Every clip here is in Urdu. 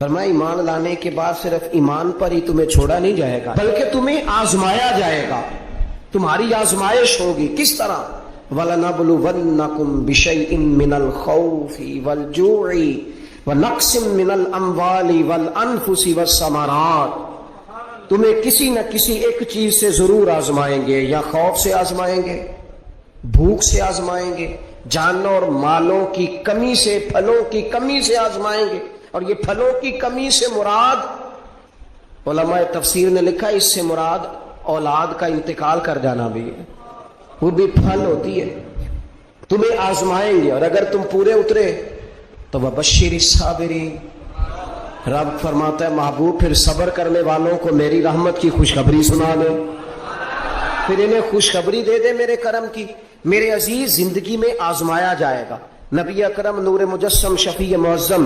فرمایا ایمان لانے کے بعد صرف ایمان پر ہی تمہیں چھوڑا نہیں جائے گا بلکہ تمہیں آزمایا جائے گا، تمہاری آزمائش ہوگی۔ کس طرح؟ وَلَنَبْلُوَنَّكُمْ بِشَيْءٍ مِّنَ الْخَوْفِ وَالْجُوعِ وَنَقْصٍ مِّنَ الْأَمْوَالِ وَالْأَنفُسِ وَالثَّمَرَاتِ، تمہیں کسی نہ کسی ایک چیز سے ضرور آزمائیں گے، یا خوف سے آزمائیں گے، بھوک سے آزمائیں گے، جانوں اور مالوں کی کمی سے، پھلوں کی کمی سے آزمائیں گے۔ اور یہ پھلوں کی کمی سے مراد، علماء تفسیر نے لکھا اس سے مراد اولاد کا انتقال کر جانا بھی ہے، وہ بھی پھل ہوتی ہے۔ تمہیں آزمائیں گے اور اگر تم پورے اترے تو وَبَشِّرِ الصَّابِرِينَ، رب فرماتا ہے محبوب پھر صبر کرنے والوں کو میری رحمت کی خوشخبری سنا دے، پھر انہیں خوشخبری دے دے میرے کرم کی۔ میرے عزیز، زندگی میں آزمایا جائے گا۔ نبی اکرم نور مجسم شفیع معظم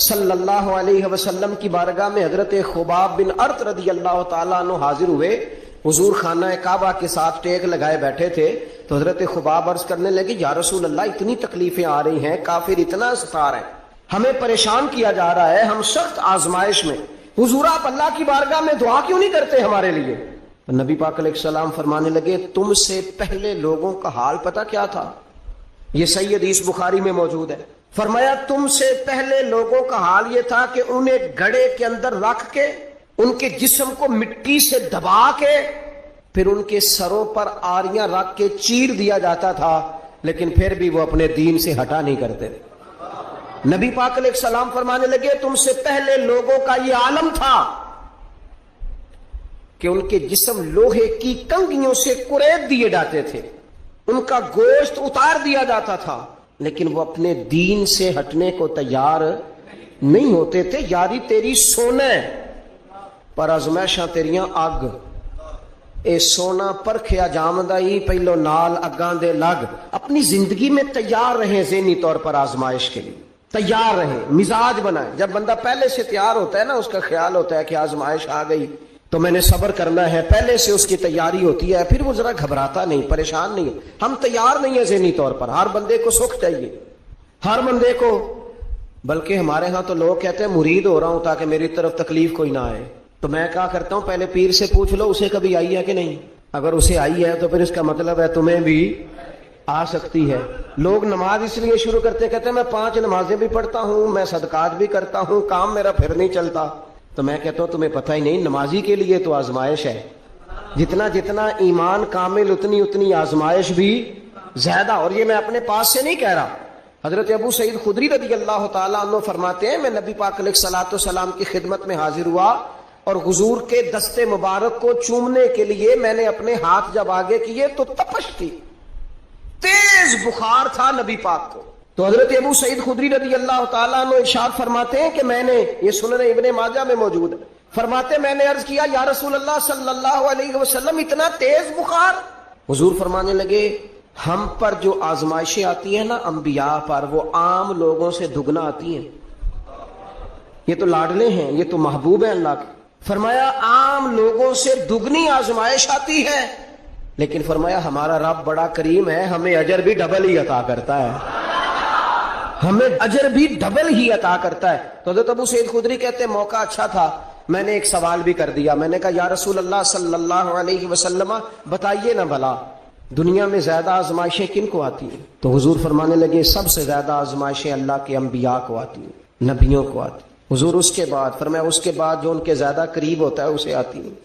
صلی اللہ علیہ وسلم کی بارگاہ میں حضرت خباب بن ارت رضی اللہ تعالیٰ عنہ حاضر ہوئے۔ حضور خانہ کعبہ کے ساتھ ٹیک لگائے بیٹھے تھے تو حضرت خباب عرض کرنے لگے، یا رسول اللہ اتنی تکلیفیں آ رہی ہیں، کافر اتنا ستا رہے ہیں، ہمیں پریشان کیا جا رہا ہے، ہم سخت آزمائش میں، حضور آپ اللہ کی بارگاہ میں دعا کیوں نہیں کرتے ہمارے لیے؟ نبی پاک علیہ السلام فرمانے لگے، تم سے پہلے لوگوں کا حال پتہ کیا تھا؟ یہ صحیح حدیث بخاری میں موجود ہے۔ فرمایا تم سے پہلے لوگوں کا حال یہ تھا کہ انہیں گڑھے کے اندر رکھ کے، ان کے جسم کو مٹی سے دبا کے، پھر ان کے سروں پر آریاں رکھ کے چیر دیا جاتا تھا، لیکن پھر بھی وہ اپنے دین سے ہٹا نہیں کرتے۔ نبی پاک علیہ السلام فرمانے لگے، تم سے پہلے لوگوں کا یہ عالم تھا کہ ان کے جسم لوہے کی کنگھیوں سے کریت دیے جاتے تھے، ان کا گوشت اتار دیا جاتا تھا، لیکن وہ اپنے دین سے ہٹنے کو تیار نہیں ہوتے تھے۔ یاری تیری سونا پر ازمائشاں تیریاں اگ، اے سونا پرکھیا جامدہ ہی پہلو نال اگاں دے لگ۔ اپنی زندگی میں تیار رہیں، ذہنی طور پر آزمائش کے لیے تیار رہیں، مزاج بنائیں۔ جب بندہ پہلے سے تیار ہوتا ہے نا، اس کا خیال ہوتا ہے کہ آزمائش آ گئی تو میں نے صبر کرنا ہے، پہلے سے اس کی تیاری ہوتی ہے، پھر وہ ذرا گھبراتا نہیں، پریشان نہیں ہے۔ ہم تیار نہیں ہیں ذہنی طور پر، ہر بندے کو سکھ چاہیے، ہر بندے کو، بلکہ ہمارے ہاں تو لوگ کہتے ہیں مرید ہو رہا ہوں تاکہ میری طرف تکلیف کوئی نہ آئے۔ تو میں کیا کرتا ہوں، پہلے پیر سے پوچھ لو اسے کبھی آئی ہے کہ نہیں، اگر اسے آئی ہے تو پھر اس کا مطلب ہے تمہیں بھی آ سکتی ہے۔ لوگ نماز اس لیے شروع کرتے، کہتے ہیں میں 5 نمازیں بھی پڑھتا ہوں، میں صدقات بھی کرتا ہوں، کام میرا پھر نہیں چلتا۔ تو میں کہتا ہوں تمہیں پتہ ہی نہیں، نمازی کے لیے تو آزمائش ہے، جتنا جتنا ایمان کامل اتنی اتنی آزمائش بھی زیادہ۔ اور یہ میں اپنے پاس سے نہیں کہہ رہا، حضرت ابو سعید خدری رضی اللہ تعالیٰ عنہ فرماتے ہیں، میں نبی پاک علیہ الصلوۃ والسلام کی خدمت میں حاضر ہوا اور حضور کے دست مبارک کو چومنے کے لیے میں نے اپنے ہاتھ جب آگے کیے تو تپش تھی، تیز بخار تھا نبی پاک کو۔ تو حضرت ابو سعید خدری رضی اللہ تعالیٰ عنہ ارشاد فرماتے ہیں کہ میں نے، یہ سنن ابن ماجہ میں موجود ہے، فرماتے میں نے عرض کیا یا رسول اللہ صلی اللہ علیہ وسلم اتنا تیز بخار؟ حضور فرمانے لگے ہم پر جو آزمائشیں آتی ہیں نا انبیاء پر، وہ عام لوگوں سے دگنا آتی ہیں۔ یہ تو لاڈلے ہیں، یہ تو محبوب ہیں اللہ کے۔ فرمایا عام لوگوں سے دگنی آزمائش آتی ہے، لیکن فرمایا ہمارا رب بڑا کریم ہے، ہمیں اجر بھی ڈبل ہی عطا کرتا ہے، ہمیں اجر بھی ڈبل ہی عطا کرتا ہے۔ تو حضرت ابو سعید خدری کہتے ہیں موقع اچھا تھا، میں نے ایک سوال بھی کر دیا، میں نے کہا یا رسول اللہ صلی اللہ علیہ وسلم بتائیے نا بھلا دنیا میں زیادہ آزمائشیں کن کو آتی ہیں؟ تو حضور فرمانے لگے سب سے زیادہ آزمائشیں اللہ کے انبیاء کو آتی ہیں، نبیوں کو آتی ہیں۔ حضور اس کے بعد فرمایا اس کے بعد جو ان کے زیادہ قریب ہوتا ہے اسے آتی ہیں۔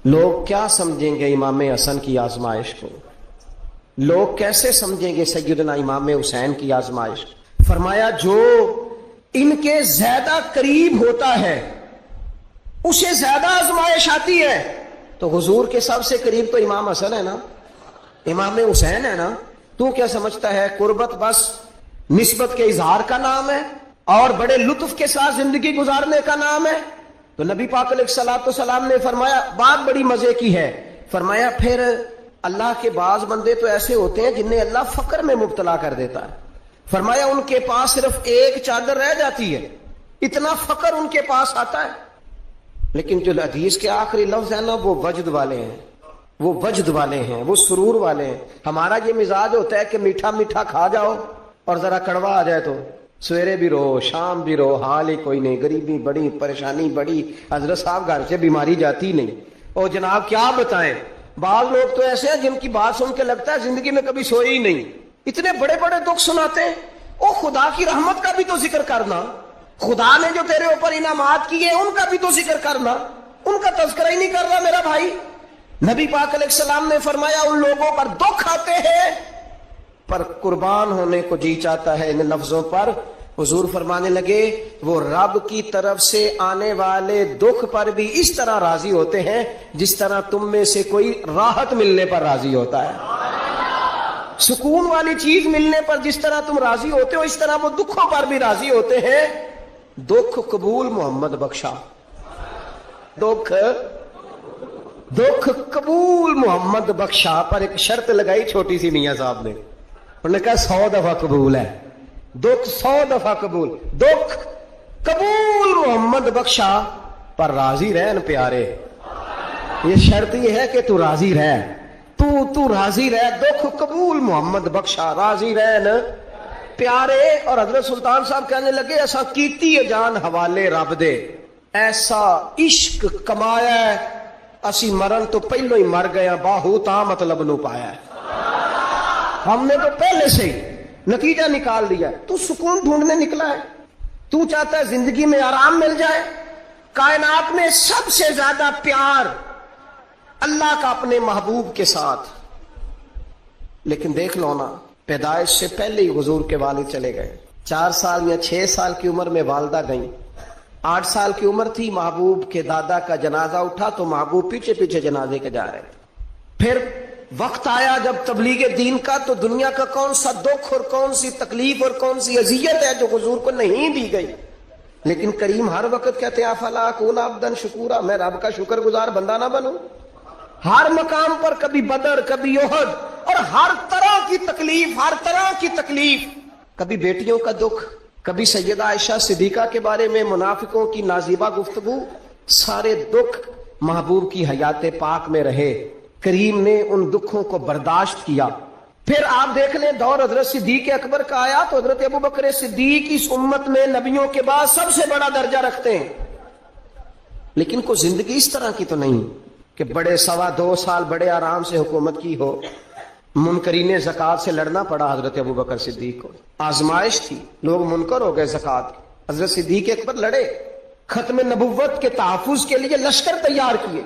لوگ کیا سمجھیں گے امام حسن کی آزمائش کو؟ لوگ کیسے سمجھیں گے سیدنا امام حسین کی آزمائش؟ فرمایا جو ان کے زیادہ قریب ہوتا ہے اسے زیادہ آزمائش آتی ہے۔ تو حضور کے سب سے قریب تو امام حسن ہے نا، امام حسین ہے نا، تو کیا سمجھتا ہے قربت بس نسبت کے اظہار کا نام ہے اور بڑے لطف کے ساتھ زندگی گزارنے کا نام ہے؟ تو نبی پاک علیہ الصلوۃ والسلام نے فرمایا بات بڑی مزے کی ہے، فرمایا پھر اللہ کے بعض بندے تو ایسے ہوتے ہیں جنہیں اللہ فقر میں مبتلا کر دیتا ہے۔ فرمایا ان کے پاس صرف ایک چادر رہ جاتی ہے، اتنا فقر ان کے پاس آتا ہے، لیکن جو حدیث کے آخری لفظ ہیں نا وہ وجد والے ہیں، وہ وجد والے ہیں، وہ سرور والے ہیں۔ ہمارا یہ مزاج ہوتا ہے کہ میٹھا میٹھا کھا جاؤ اور ذرا کڑوا آ جائے تو سویرے بھی رو شام بھی رو، حال ہی کوئی نہیں، غریبی بڑی، پریشانی بڑی، حضرت صاحب گھر سے بیماری جاتی نہیں۔ اور جناب کیا بتائیں، بعض لوگ تو ایسے ہیں جن کی بات سن کے لگتا ہے زندگی میں کبھی سوئے ہی نہیں، اتنے بڑے بڑے دکھ سناتے ہیں۔ او خدا کی رحمت کا بھی تو ذکر کرنا، خدا نے جو تیرے اوپر انعامات کیے ان کا بھی تو ذکر کرنا، ان کا تذکرہ ہی نہیں کر رہا میرا بھائی۔ نبی پاک علیہ السلام نے فرمایا ان لوگوں پر دکھ آتے ہیں پر قربان ہونے کو جی چاہتا ہے ان لفظوں پر۔ حضور فرمانے لگے وہ رب کی طرف سے آنے والے دکھ پر بھی اس طرح راضی ہوتے ہیں جس طرح تم میں سے کوئی راحت ملنے پر راضی ہوتا ہے۔ سکون والی چیز ملنے پر جس طرح تم راضی ہوتے ہو اس طرح وہ دکھوں پر بھی راضی ہوتے ہیں۔ دکھ قبول محمد بخشا، دکھ قبول محمد بخشا، پر ایک شرط لگائی چھوٹی سی میاں صاحب نے، انہوں نے کہا 100 دفعہ قبول ہے، دکھ 100 دفعہ قبول، دکھ قبول محمد بخشا پر راضی رہن پیارے۔ یہ شرط یہ ہے کہ تو راضی رہ، تو راضی رہ، دکھ قبول محمد بخشا، راضی رہن پیارے۔ اور حضرت سلطان صاحب کہنے لگے ایسا کیتی جان حوالے رب دے، ایسا عشق کمایا ہے اسی مرن تو پہلو ہی مر گیا، باہو تا مطلب نو پایا ہے، ہم نے تو پہلے سے ہی نتیجہ نکال دیا۔ تو سکون ڈھونڈنے نکلا ہے، تو چاہتا ہے زندگی میں آرام مل جائے۔ کائنات میں سب سے زیادہ پیار اللہ کا اپنے محبوب کے ساتھ، لیکن دیکھ لو نا پیدائش سے پہلے ہی حضور کے والد چلے گئے، 4 سال یا 6 سال کی عمر میں والدہ گئیں، 8 سال کی عمر تھی محبوب کے دادا کا جنازہ اٹھا تو محبوب پیچھے پیچھے جنازے کے جا رہے تھے۔ پھر وقت آیا جب تبلیغ دین کا، تو دنیا کا کون سا دکھ اور کون سی تکلیف اور کون سی اذیت ہے جو حضور کو نہیں دی گئی، لیکن کریم ہر وقت کہتے ہیں افلا اکون عبدا شکورا، میں رب کا شکر گزار بندہ نہ بنوں۔ ہر مقام پر کبھی بدر، کبھی احد، اور ہر طرح کی تکلیف، ہر طرح کی تکلیف، کبھی بیٹیوں کا دکھ، کبھی سیدہ عائشہ صدیقہ کے بارے میں منافقوں کی نازیبہ گفتگو، سارے دکھ محبوب کی حیات پاک میں رہے، کریم نے ان دکھوں کو برداشت کیا۔ پھر آپ دیکھ لیں دور حضرت صدیق اکبر کا آیا تو حضرت ابو بکر صدیق اس امت میں نبیوں کے بعد سب سے بڑا درجہ رکھتے ہیں، لیکن کوئی زندگی اس طرح کی تو نہیں کہ بڑے 2.25 سال بڑے آرام سے حکومت کی ہو۔ منکرین زکوٰۃ سے لڑنا پڑا حضرت ابو بکر صدیق کو، آزمائش تھی، لوگ منکر ہو گئے زکوٰۃ، حضرت صدیق اکبر لڑے، ختم نبوت کے تحفظ کے لیے لشکر تیار کیے،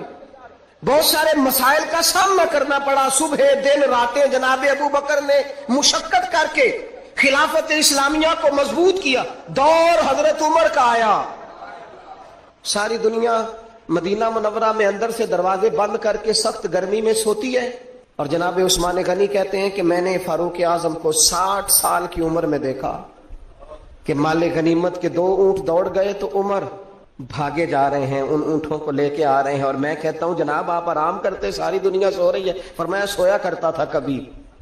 بہت سارے مسائل کا سامنا کرنا پڑا، صبح دن راتیں جناب ابو بکر نے مشقت کر کے خلافت اسلامیہ کو مضبوط کیا۔ دور حضرت عمر کا آیا، ساری دنیا مدینہ منورہ میں اندر سے دروازے بند کر کے سخت گرمی میں سوتی ہے، اور جناب عثمان غنی کہتے ہیں کہ میں نے فاروق اعظم کو 60 سال کی عمر میں دیکھا کہ مال غنیمت کے 2 اونٹ دوڑ گئے تو عمر بھاگے جا رہے ہیں، ان اونٹوں کو لے کے آ رہے ہیں، اور میں کہتا ہوں جناب آپ آرام کرتے، ساری دنیا سو رہی ہے، فرمایا سویا کرتا تھا کبھی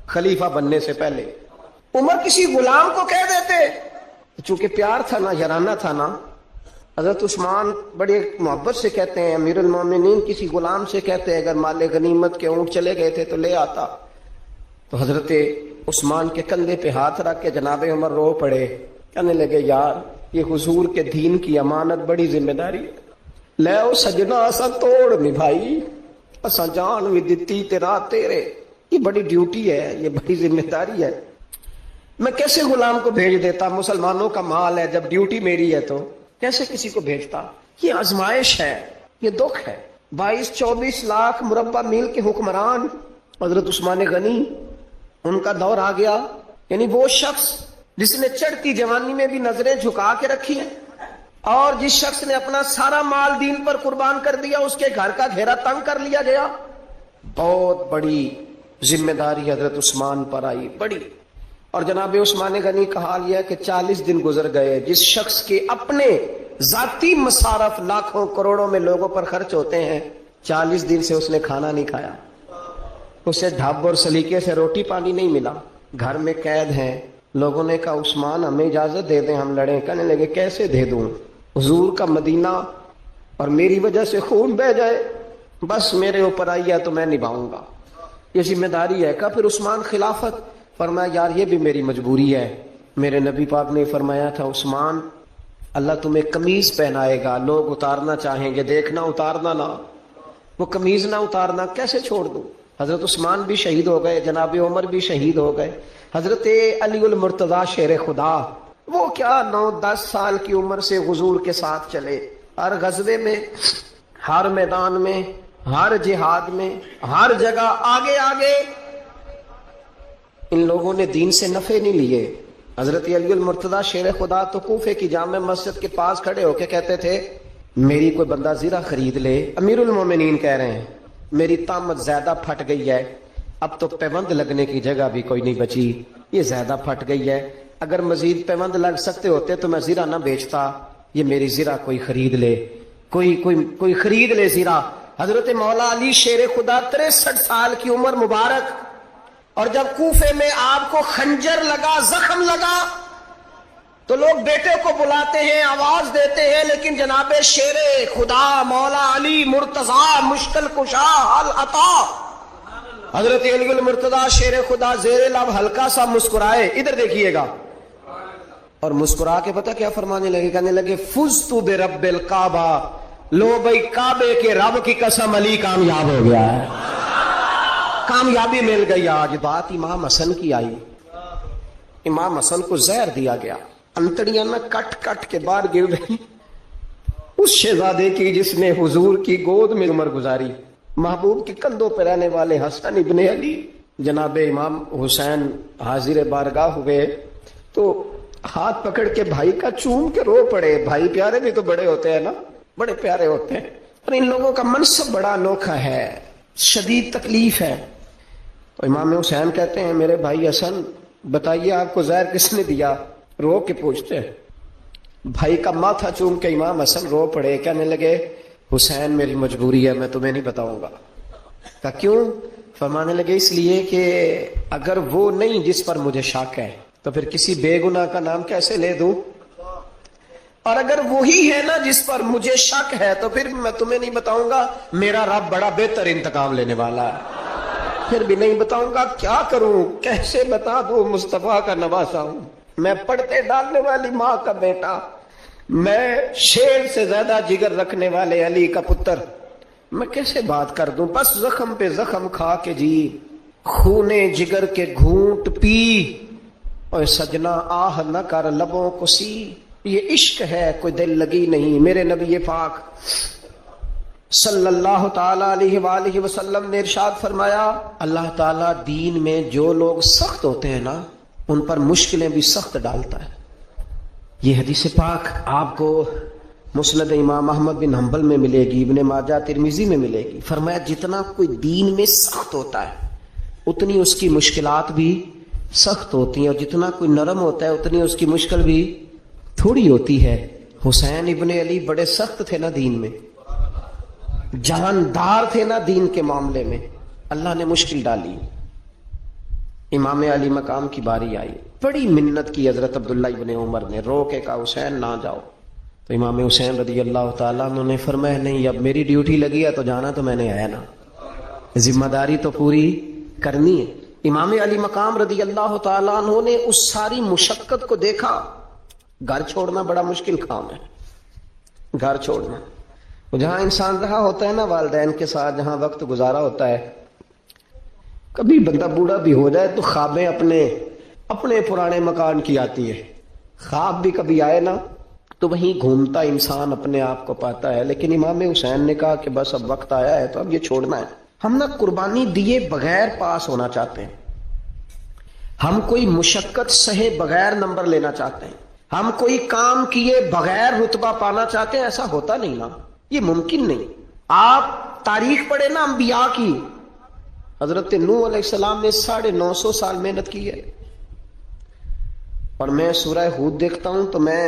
خلیفہ بننے سے پہلے۔ عمر کسی غلام کو کہہ دیتے، چونکہ پیار تھا نا، یارانہ تھا نا۔ حضرت عثمان بڑی محبت سے کہتے ہیں امیر المومنین کسی غلام سے کہتے ہیں اگر مال غنیمت کے اونٹ چلے گئے تھے تو لے آتا، تو حضرت عثمان کے کندھے پہ ہاتھ رکھ کے جناب عمر رو پڑے، کہنے لگے یار یہ حضور کے دین کی امانت بڑی ذمہ داری ہے، لے او سجنا اسا توڑ نبھائی، اسا جان بھی دتی تیرا تیرے، یہ بڑی ڈیوٹی ہے، یہ بڑی ذمہ داری ہے، میں کیسے غلام کو بھیج دیتا، مسلمانوں کا مال ہے، جب ڈیوٹی میری ہے تو کیسے کسی کو بھیجتا۔ یہ آزمائش ہے، یہ دکھ ہے۔ 22-24 لاکھ مربع میل کے حکمران حضرت عثمان غنی، ان کا دور آ گیا، یعنی وہ شخص جس نے چڑھتی جوانی میں بھی نظریں جھکا کے رکھی ہیں، اور جس شخص نے اپنا سارا مال دین پر قربان کر دیا، اس کے گھر کا گھیرا تنگ کر لیا گیا، بہت بڑی ذمہ داری حضرت عثمان پر آئی، بڑی۔ اور جناب عثمان غنی کا حال یہ ہے کہ 40 دن گزر گئے، جس شخص کے اپنے ذاتی مصارف لاکھوں کروڑوں میں لوگوں پر خرچ ہوتے ہیں، 40 دن سے اس نے کھانا نہیں کھایا، اسے ڈھب اور سلیقے سے روٹی پانی نہیں ملا، گھر میں قید ہیں۔ لوگوں نے کہا عثمان ہمیں اجازت دے دیں ہم لڑیں، کہنے لگے کیسے دے دوں، حضور کا مدینہ اور میری وجہ سے خون بہ جائے، بس میرے اوپر آئی ہے تو میں نبھاؤں گا، یہ ذمہ داری ہے۔ کہا پھر عثمان خلافت، فرمایا یار یہ بھی میری مجبوری ہے، میرے نبی پاک نے فرمایا تھا عثمان اللہ تمہیں قمیض پہنائے گا، لوگ اتارنا چاہیں گے، دیکھنا اتارنا نہ، وہ قمیض نہ اتارنا، کیسے چھوڑ دوں؟ حضرت عثمان بھی شہید ہو گئے، جناب عمر بھی شہید ہو گئے، حضرت علی المرتضیٰ شیر خدا وہ کیا 9-10 سال کی عمر سے حضور کے ساتھ چلے، ہر غزوے میں، ہر میدان میں، ہر جہاد میں، ہر جگہ آگے آگے۔ ان لوگوں نے دین سے نفع نہیں لیے۔ حضرت علی المرتضیٰ شیر خدا تو کوفے کی جامع مسجد کے پاس کھڑے ہو کے کہتے تھے میری کوئی بندہ زیرہ خرید لے، امیر المومنین کہہ رہے ہیں میری طامت زیادہ پھٹ گئی ہے، اب تو پیوند لگنے کی جگہ بھی کوئی نہیں بچی، یہ زیادہ پھٹ گئی ہے، اگر مزید پیوند لگ سکتے ہوتے تو میں زیرہ نہ بیچتا، یہ میری زیرہ کوئی خرید لے، کوئی خرید لے زیرہ۔ حضرت مولا علی شیر خدا 63 سال کی عمر مبارک، اور جب کوفے میں آپ کو خنجر لگا، زخم لگا تو لوگ بیٹے کو بلاتے ہیں، آواز دیتے ہیں، لیکن جناب شیر خدا مولا علی مرتضیٰ مشکل کشا حل عطا حضرت علی المرتضیٰ شیر خدا زیر لب ہلکا سا مسکرائے، ادھر دیکھیے گا، اور مسکرا کے پتہ کیا فرمانے لگے، کہنے لگے فزت برب الکعبہ، لو بھائی کعبے کے رب کی قسم علی کامیاب ہو گیا ہے، کامیابی مل گئی۔ آج بات امام حسن کی آئی، امام حسن کو زہر دیا گیا، انتڑیاں نہ کٹ کٹ کے باہر گر رہی، اس شہزادے کی جس نے حضور کی گود میں عمر گزاری، محبوب کے کندھوں پہ رہنے والے حسن ابن علی۔ جناب امام حسین حاضر بارگاہ ہوئے تو ہاتھ پکڑ کے بھائی کا چوم کے رو پڑے، بھائی پیارے بھی تو بڑے ہوتے ہیں نا، بڑے پیارے ہوتے ہیں، اور ان لوگوں کا منصب بڑا انوکھا ہے، شدید تکلیف ہے۔ تو امام حسین کہتے ہیں میرے بھائی حسن بتائیے آپ کو زہر کس نے دیا؟ رو کے پوچھتے ہیں، بھائی کا ماتھا چوم کے امام حسن رو پڑے، کہنے لگے حسین میری مجبوری ہے، میں تمہیں نہیں بتاؤں گا۔ کہا کیوں؟ فرمانے لگے اس لیے کہ اگر وہ نہیں جس پر مجھے شک ہے تو پھر کسی بے گناہ کا نام کیسے لے دوں، اور اگر وہی ہے نا جس پر مجھے شک ہے تو پھر میں تمہیں نہیں بتاؤں گا، میرا رب بڑا بہتر انتقام لینے والا ہے، پھر بھی نہیں بتاؤں گا، کیا کروں، کیسے بتا دوں، مصطفیٰ کا نواسا ہوں، میں پڑھتے ڈالنے والی ماں کا بیٹا، میں شیر سے زیادہ جگر رکھنے والے علی کا پتر، میں کیسے بات کر دوں، بس زخم پہ زخم کھا کے جی، خونے جگر کے گھونٹ پی، اور سجنا آہ نہ کر لبوں کو سی، یہ عشق ہے کوئی دل لگی نہیں۔ میرے نبی پاک صلی اللہ تعالی علیہ وآلہ وسلم نے ارشاد فرمایا اللہ تعالیٰ دین میں جو لوگ سخت ہوتے ہیں نا ان پر مشکلیں بھی سخت ڈالتا ہے۔ یہ حدیث پاک آپ کو مسند امام احمد بن حنبل میں ملے گی، ابن ماجہ ترمذی میں ملے گی۔ فرمایا جتنا کوئی دین میں سخت ہوتا ہے اتنی اس کی مشکلات بھی سخت ہوتی ہیں، اور جتنا کوئی نرم ہوتا ہے اتنی اس کی مشکل بھی تھوڑی ہوتی ہے۔ حسین ابن علی بڑے سخت تھے نا دین میں، جاندار تھے نا دین کے معاملے میں، اللہ نے مشکل ڈالی۔ امام علی مقام کی باری آئی، بڑی منت کی حضرت عبداللہ ابن عمر نے، رو کے کہا حسین نہ جاؤ، تو امام حسین رضی اللہ تعالیٰ عنہ نے فرمایا نہیں اب میری ڈیوٹی لگی ہے تو جانا تو میں نے ہے نا، ذمہ داری تو پوری کرنی ہے۔ امام علی مقام رضی اللہ تعالیٰ عنہ نے اس ساری مشقت کو دیکھا، گھر چھوڑنا بڑا مشکل کام ہے، گھر چھوڑنا، جہاں انسان رہا ہوتا ہے نا والدین کے ساتھ، جہاں وقت گزارا ہوتا ہے، کبھی بندہ بوڑھا بھی ہو جائے تو خوابیں اپنے پرانے مکان کی آتی ہے، خواب بھی کبھی آئے نا تو وہیں گھومتا انسان اپنے آپ کو پاتا ہے، لیکن امام حسین نے کہا کہ بس اب وقت آیا ہے تو اب یہ چھوڑنا ہے۔ ہم نہ قربانی دیے بغیر پاس ہونا چاہتے ہیں، ہم کوئی مشقت سہے بغیر نمبر لینا چاہتے ہیں، ہم کوئی کام کیے بغیر رتبہ پانا چاہتے ہیں، ایسا ہوتا نہیں نا، یہ ممکن نہیں۔ آپ تاریخ پڑھے نا انبیاء کی، حضرت نوح علیہ السلام نے 950 سال محنت کی ہے، اور میں سورہ ہود دیکھتا ہوں تو میں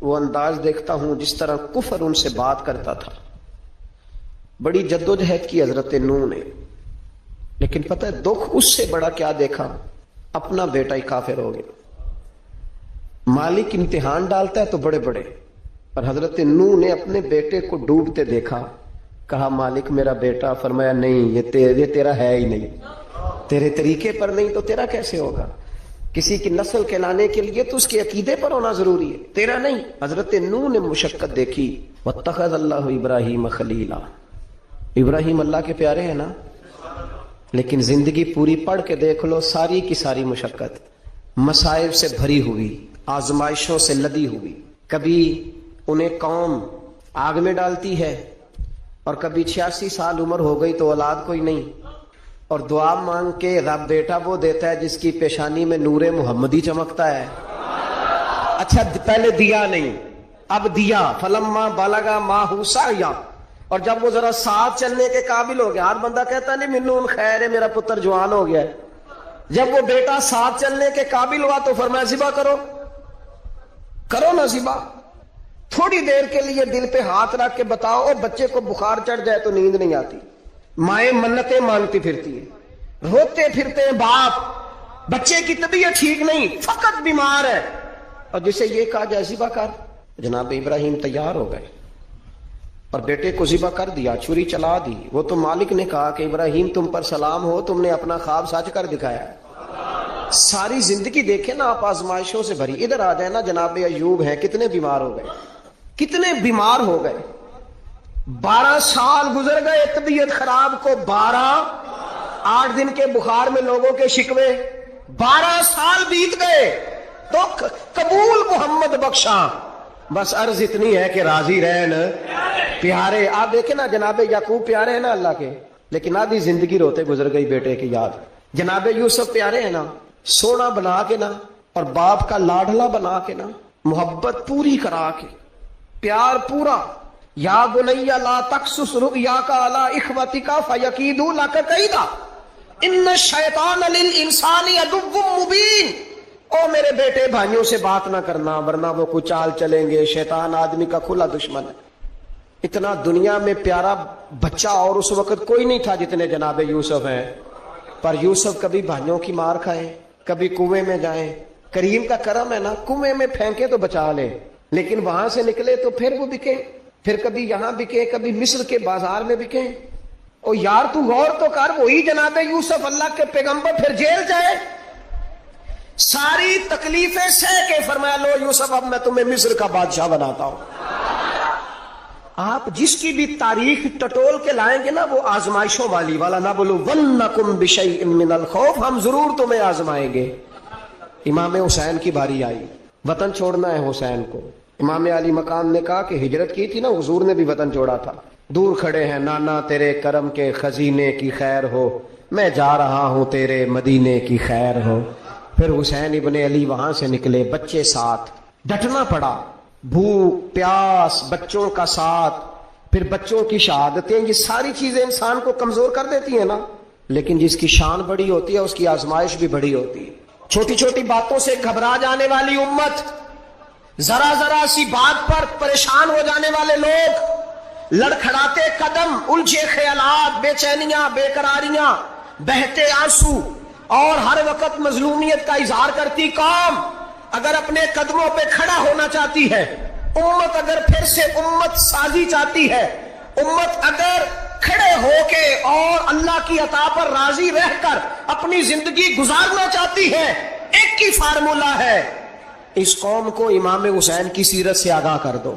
وہ انداز دیکھتا ہوں جس طرح کفر ان سے بات کرتا تھا، بڑی جدوجہد کی حضرت نوح نے، لیکن پتہ ہے دکھ اس سے بڑا کیا دیکھا، اپنا بیٹا ہی کافر ہو گیا۔ مالک امتحان ڈالتا ہے تو بڑے بڑے، اور حضرت نوح نے اپنے بیٹے کو ڈوبتے دیکھا، کہا مالک میرا بیٹا، فرمایا نہیں یہ تیرا ہے ہی نہیں، تیرے طریقے پر نہیں تو تیرا کیسے ہوگا۔ کسی کی نسل کے لانے کے لیے تو اس کے عقیدے پر ہونا ضروری ہے، تیرا نہیں۔ حضرت نوح نے مشقت دیکھی، واتخذ اللہ ابراہیم خلیلا، ابراہیم اللہ کے پیارے ہیں نا، لیکن زندگی پوری پڑھ کے دیکھ لو، ساری کی ساری مشقت مصائب سے بھری ہوئی، آزمائشوں سے لدی ہوئی۔ کبھی انہیں قوم آگ میں ڈالتی ہے، اور کبھی 86 سال عمر ہو گئی تو اولاد کوئی نہیں، اور دعا مانگ کے رب بیٹا وہ دیتا ہے جس کی پیشانی میں نور محمدی چمکتا ہے۔ اچھا پہلے دیا نہیں، اب دیا، فلما بلغ معہ سعیا، اور جب وہ ذرا ساتھ چلنے کے قابل ہو گیا، ہر بندہ کہتا نہیں منون خیر ہے میرا پتر جوان ہو گیا ہے، جب وہ بیٹا ساتھ چلنے کے قابل ہوا تو فرمایا ذبح کرو، کرو نا ذبح۔ تھوڑی دیر کے لیے دل پہ ہاتھ رکھ کے بتاؤ، اور بچے کو بخار چڑھ جائے تو نیند نہیں آتی، مائیں منتیں مانگتی پھرتی ہیں، روتے پھرتے ہیں باپ، بچے کی طبیعت ٹھیک نہیں، فقط بیمار ہے، اور جسے یہ کہا جائے ذبح کر، جناب ابراہیم تیار ہو گئے اور بیٹے کو ذبح کر دیا، چھری چلا دی۔ وہ تو مالک نے کہا کہ ابراہیم تم پر سلام ہو، تم نے اپنا خواب سچ کر دکھایا۔ ساری زندگی دیکھیں نا آپ آزمائشوں سے بھری۔ ادھر آ جائے نا، جناب ایوب ہیں، کتنے بیمار ہو گئے، کتنے بیمار ہو گئے، 12 سال گزر گئے طبیعت خراب کو، 8 دن کے بخار میں لوگوں کے شکوے، 12 سال بیت گئے تو قبول محمد بخشاں، بس عرض اتنی ہے کہ راضی رہن پیارے۔ آپ دیکھیں نا جناب یعقوب پیارے ہیں نا اللہ کے، لیکن آدھی زندگی روتے گزر گئی بیٹے کی یاد۔ جناب یوسف پیارے ہیں نا، سونا بنا کے نا، اور باپ کا لاڈلا بنا کے نا، محبت پوری کرا کے، پیار پورا۔ یا بنی لا تقصص رؤیاک علی اخوتک فیکیدوا لک کیدا ان الشیطان للانسان عدو مبین۔ او میرے بیٹے بھائیوں سے بات نہ کرنا ورنہ وہ کچھ چال چلیں گے، شیطان آدمی کا کھلا دشمن ہے۔ اتنا دنیا میں پیارا بچہ اور اس وقت کوئی نہیں تھا جتنے جناب یوسف ہیں، پر یوسف کبھی بھائیوں کی مار کھائیں، کبھی کنویں میں جائیں، کریم کا کرم ہے نا، کنویں میں پھینکے تو بچا لے، لیکن وہاں سے نکلے تو پھر وہ بکے، پھر کبھی یہاں بکے، کبھی مصر کے بازار میں بکے۔ او یار تو غور تو کر، وہی جناب یوسف اللہ کے پیغمبر پھر جیل جائے، ساری تکلیفیں سہ کے فرمایا لو یوسف اب میں تمہیں مصر کا بادشاہ بناتا ہوں۔ آپ جس کی بھی تاریخ ٹٹول کے لائیں گے نا، وہ آزمائشوں والی والا نہ بولو وَنَّكُمْ بِشَيْءٍ مِّنَ الْخَوْفِ، ہم ضرور تمہیں آزمائیں گے۔ امام حسین کی باری آئی، وطن چھوڑنا ہے حسین کو۔ امام علی مقام نے کہا کہ ہجرت کی تھی نا، حضور نے بھی وطن چھوڑا تھا۔ دور کھڑے ہیں نانا تیرے کرم کے خزینے کی خیر ہو، میں جا رہا ہوں تیرے مدینے کی خیر ہو۔ پھر حسین ابن علی وہاں سے نکلے، بچے ساتھ، ڈٹنا پڑا، بھوک پیاس، بچوں کا ساتھ، پھر بچوں کی شہادتیں، یہ ساری چیزیں انسان کو کمزور کر دیتی ہیں نا، لیکن جس کی شان بڑی ہوتی ہے اس کی آزمائش بھی بڑی ہوتی ہے۔ چھوٹی چھوٹی باتوں سے گھبرا جانے والی امت، ذرا ذرا سی بات پر پریشان ہو جانے والے لوگ، لڑکھڑاتے قدم، الجھے خیالات، بے چینیاں، بے قراریاں، بہتے آنسو، اور ہر وقت مظلومیت کا اظہار کرتی قوم اگر اپنے قدموں پہ کھڑا ہونا چاہتی ہے، امت اگر پھر سے امت سازی چاہتی ہے، امت اگر کھڑے ہو کے اور اللہ کی عطا پر راضی رہ کر اپنی زندگی گزارنا چاہتی ہے، ایک ہی فارمولہ ہے، اس قوم کو امام حسین کی سیرت سے آگاہ کر دو،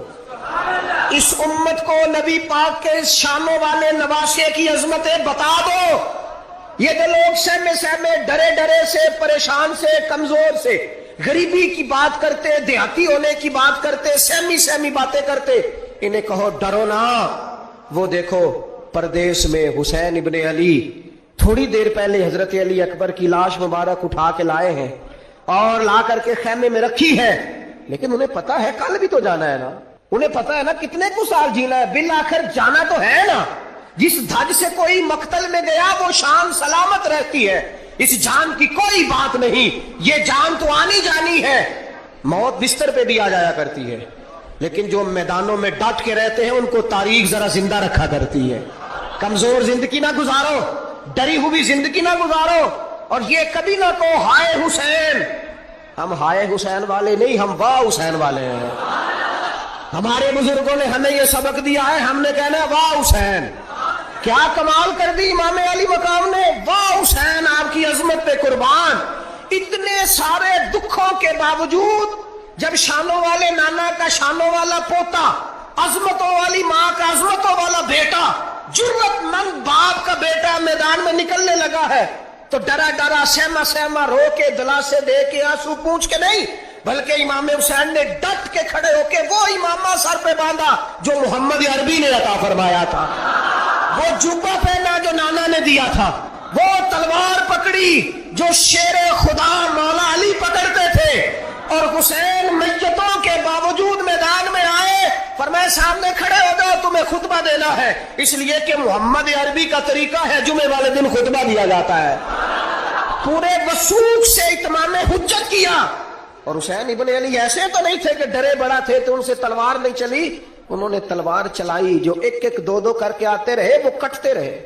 اس امت کو نبی پاک کے شانوں والے نواسے کی عظمتیں بتا دو۔ یہ جو لوگ سہمے سہمے، ڈرے ڈرے سے، پریشان سے، کمزور سے، غریبی کی بات کرتے، دیہاتی ہونے کی بات کرتے، سہمی سہمی باتیں کرتے، انہیں کہو ڈرو نا۔ وہ دیکھو پردیس میں حسین ابن علی تھوڑی دیر پہلے حضرت علی اکبر کی لاش مبارک اٹھا کے لائے ہیں اور لا کر کے خیمے میں رکھی ہے، لیکن انہیں پتا ہے کل بھی تو جانا ہے نا، انہیں پتا ہے نا کتنے کو سال جینا ہے، بالآخر جانا تو ہے نا۔ جس دھج سے کوئی مقتل میں گیا وہ شان سلامت رہتی ہے، اس جان کی کوئی بات نہیں، یہ جان تو آنی جانی ہے، موت بستر پہ بھی آ جایا کرتی ہے، لیکن جو میدانوں میں ڈٹ کے رہتے ہیں ان کو تاریخ ذرا زندہ رکھا کرتی ہے۔ کمزور زندگی نہ گزارو، ڈری ہوئی زندگی نہ گزارو، اور یہ کبھی نہ کہو ہائے حسین۔ ہم ہائے حسین والے نہیں، ہم واہ حسین والے ہیں۔ ہمارے بزرگوں نے ہمیں یہ سبق دیا ہے، ہم نے کہنا ہے واہ حسین، کیا کمال کر دی امام علی مقام نے، واہ حسین آپ کی عظمت پہ قربان۔ اتنے سارے دکھوں کے باوجود جب شانوں والے نانا کا شانوں والا پوتا، عظمتوں والی ماں کا عظمتوں والا بیٹا، جرت مند باپ کا بیٹا میدان میں نکلنے لگا ہے تو ڈرا ڈرا سہما سہما رو کے دلاسے دے کے آنسو پونچھ کے نہیں، بلکہ امام حسین نے ڈٹ کے کھڑے ہو کے وہ امامہ سر پہ باندھا جو محمد عربی نے عطا فرمایا تھا، وہ جبہ پہنا جو نانا نے دیا تھا، وہ تلوار پکڑی جو شیر خدا مولا علی پکڑتے تھے، اور حسین میتوں کے باوجود میدان میں آئے، فرمایا سامنے کھڑے ہو جاؤ، تمہیں خطبہ دینا ہے، اس لیے کہ محمد عربی کا طریقہ ہے جمعے والے دن خطبہ دیا جاتا ہے۔ پورے وثوق سے اتمام حجت کیا، اور حسین ابن علی ایسے تو نہیں تھے کہ ڈرے بڑا تھے تو ان سے تلوار نہیں چلی، انہوں نے تلوار چلائی، جو ایک ایک دو دو کر کے آتے رہے وہ کٹتے رہے،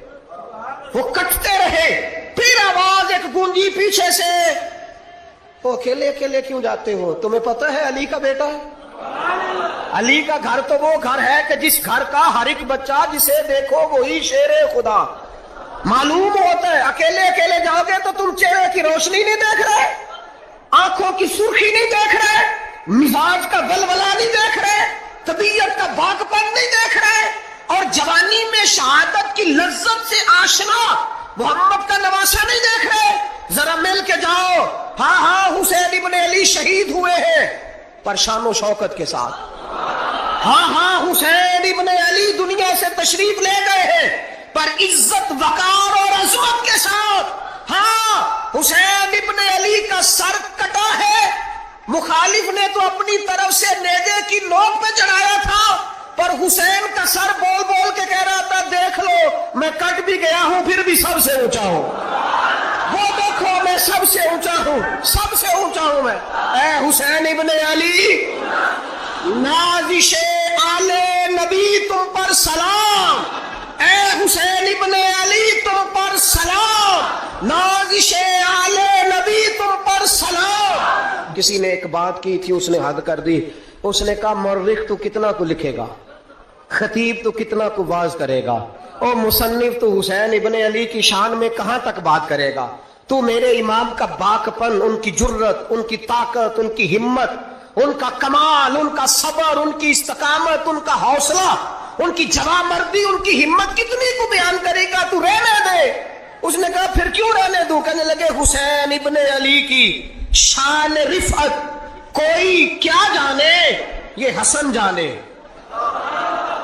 وہ کٹتے رہے، پھر آواز ایک گونجی پیچھے سے، وہ اکیلے اکیلے کیوں جاتے ہو؟ تمہیں پتہ ہے علی کا بیٹا ہے؟ علی کا گھر تو وہ گھر ہے کہ جس گھر کا ہر ایک بچہ جسے دیکھو وہی شیر خدا معلوم ہوتا ہے۔ اکیلے اکیلے جاؤ گے تو تم چہرے کی روشنی نہیں دیکھ رہے، آنکھوں کی سرخی نہیں دیکھ رہے، مزاج کا ولولہ نہیں دیکھ رہے، طبیعت کا باغ پن نہیں دیکھ رہے، اور جوانی میں شہادت کی لذت سے آشنا محمد کا نواسا نہیں دیکھ رہے۔ ذرا مل کے جاؤ، ہاں ہاں حسین ابن علی شہید ہوئے ہیں پر شان و شوکت کے ساتھ، ہاں ہاں حسین ابن علی دنیا سے تشریف لے گئے ہیں پر عزت وقار اور عظمت کے ساتھ، ہاں حسین ابن علی کا سر کٹا ہے، مخالف نے تو اپنی طرف سے نیزے کی نوک پہ چڑھایا تھا پر حسین کا سر بول بول کے کہہ رہا تھا دیکھ لو میں کٹ بھی گیا ہوں پھر بھی سب سے اونچا ہوں، وہ دیکھو میں سب سے اونچا ہوں، سب سے اونچا ہوں میں۔ اے حسین ابن علی، نازش آل نبی تم پر سلام، اے حسین ابن علی تم پر سلام، نازش آل نبی تم پر سلام۔ کسی نے ایک بات کی تھی، اس نے حد کر دی، اس نے کہا مورخ تو کتنا کو لکھے گا، خطیب تو کتنا کو واز کرے گا، اور مصنف تو حسین ابن علی کی شان میں کہاں تک بات کرے گا، تو میرے امام کا باکپن، ان کی جرت، ان کی طاقت، ان کی ہمت، ان کا کمال، ان کا صبر، ان کی استقامت، ان کا حوصلہ، ان کی جوامردی، ان کی ہمت کتنی کو بیان کرے گا، تو رہنے دے۔ اس نے کہا پھر کیوں رہنے دوں؟ کہنے لگے حسین ابن علی کی شان رفعت کوئی کیا جانے یہ حسن جانے،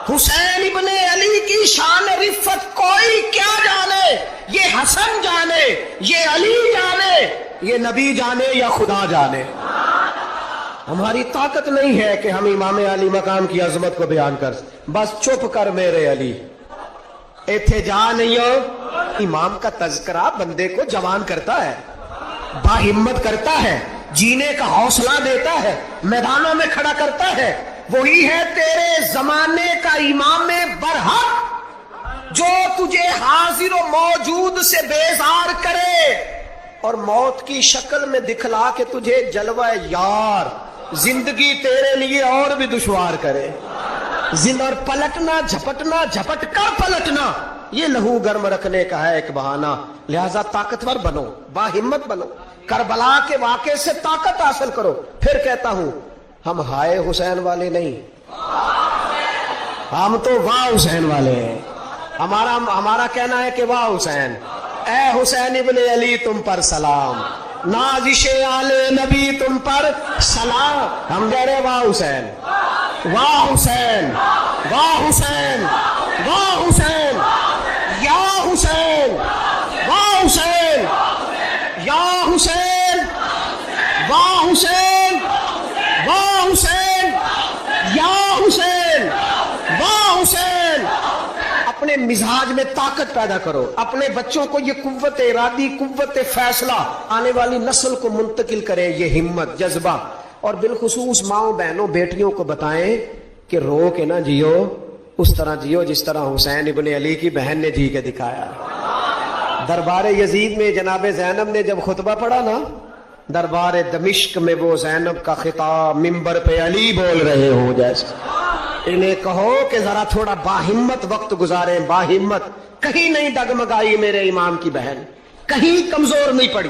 حسین ابن علی کی شان رفعت کوئی کیا جانے یہ حسن جانے، یہ علی جانے، یہ نبی جانے یا خدا جانے۔ ہماری طاقت نہیں ہے کہ ہم امام علی مقام کی عظمت کو بیان کر، بس چپ کر میرے علی، ایتھے جا نہیں ہو۔ امام کا تذکرہ بندے کو جوان کرتا ہے، باہمت کرتا ہے، جینے کا حوصلہ دیتا ہے، میدانوں میں کھڑا کرتا ہے۔ وہی ہے تیرے زمانے کا امام برحق جو تجھے حاضر و موجود سے بیزار کرے اور موت کی شکل میں دکھلا کے تجھے جلوہ یار زندگی تیرے لیے اور بھی دشوار کرے، اور پلٹنا جھپٹنا، جھپٹ کر پلٹنا یہ لہو گرم رکھنے کا ہے ایک بہانہ۔ لہذا طاقتور بنو، باہمت بنو، کربلا کے واقعے سے طاقت حاصل کرو۔ پھر کہتا ہوں ہم ہائے حسین والے نہیں، ہم تو واہ حسین والے ہیں۔ ہمارا کہنا ہے کہ واہ حسین، اے حسین ابن علی تم پر سلام، نازش آل نبی تم پر سلام۔ ہم کہہ رہے واہ حسین، واہ حسین، واہ حسین، واہ حسین، یا حسین، واہ حسین، یا حسین، واہ حسین، واہ حسین، یا حسین، واہ حسین۔ اپنے مزاج میں طاقت پیدا کرو، اپنے بچوں کو یہ قوت ارادی، قوت فیصلہ آنے والی نسل کو منتقل کرے، یہ ہمت، جذبہ، اور بالخصوص ماؤں بہنوں بیٹیوں کو بتائیں کہ رو کے نہ جیو، اس طرح جیو جس طرح حسین ابن علی کی بہن نے جی کے دکھایا۔ دربار یزید میں جناب زینب نے جب خطبہ پڑھا نا، دربار دمشق میں وہ زینب کا خطاب ممبر پہ علی بول رہے ہوں جیسے، انہیں کہو کہ ذرا تھوڑا باہمت وقت گزاریں، باہمت، کہیں نہیں ڈگمگائی میرے امام کی بہن، کہیں کمزور نہیں پڑی،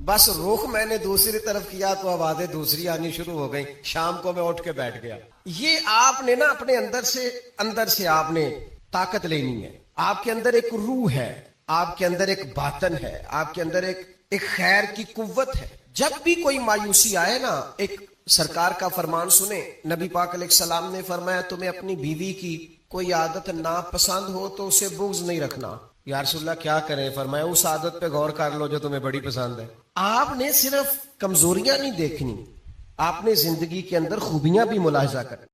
بس رخ میں نے دوسری طرف کیا تو آوازیں دوسری آنی شروع ہو گئی. شام کو میں اٹھ کے بیٹھ گیا. یہ آپ نے نا اپنے اندر سے آپ نے طاقت لینی ہے. آپ کے اندر ایک روح ہے, آپ کے اندر ایک باطن ہے, آپ کے اندر ایک خیر کی قوت ہے. جب بھی کوئی مایوسی آئے نا, ایک سرکار کا فرمان سنیں. نبی پاک علیہ السلام نے فرمایا تمہیں اپنی بیوی کی کوئی عادت ناپسند ہو تو اسے بغض نہیں رکھنا. یا رسول اللہ کیا کریں؟ فرمایا اس عادت پہ غور کر لو جو تمہیں بڑی پسند ہے. آپ نے صرف کمزوریاں نہیں دیکھنی, آپ نے زندگی کے اندر خوبیاں بھی ملاحظہ کریں.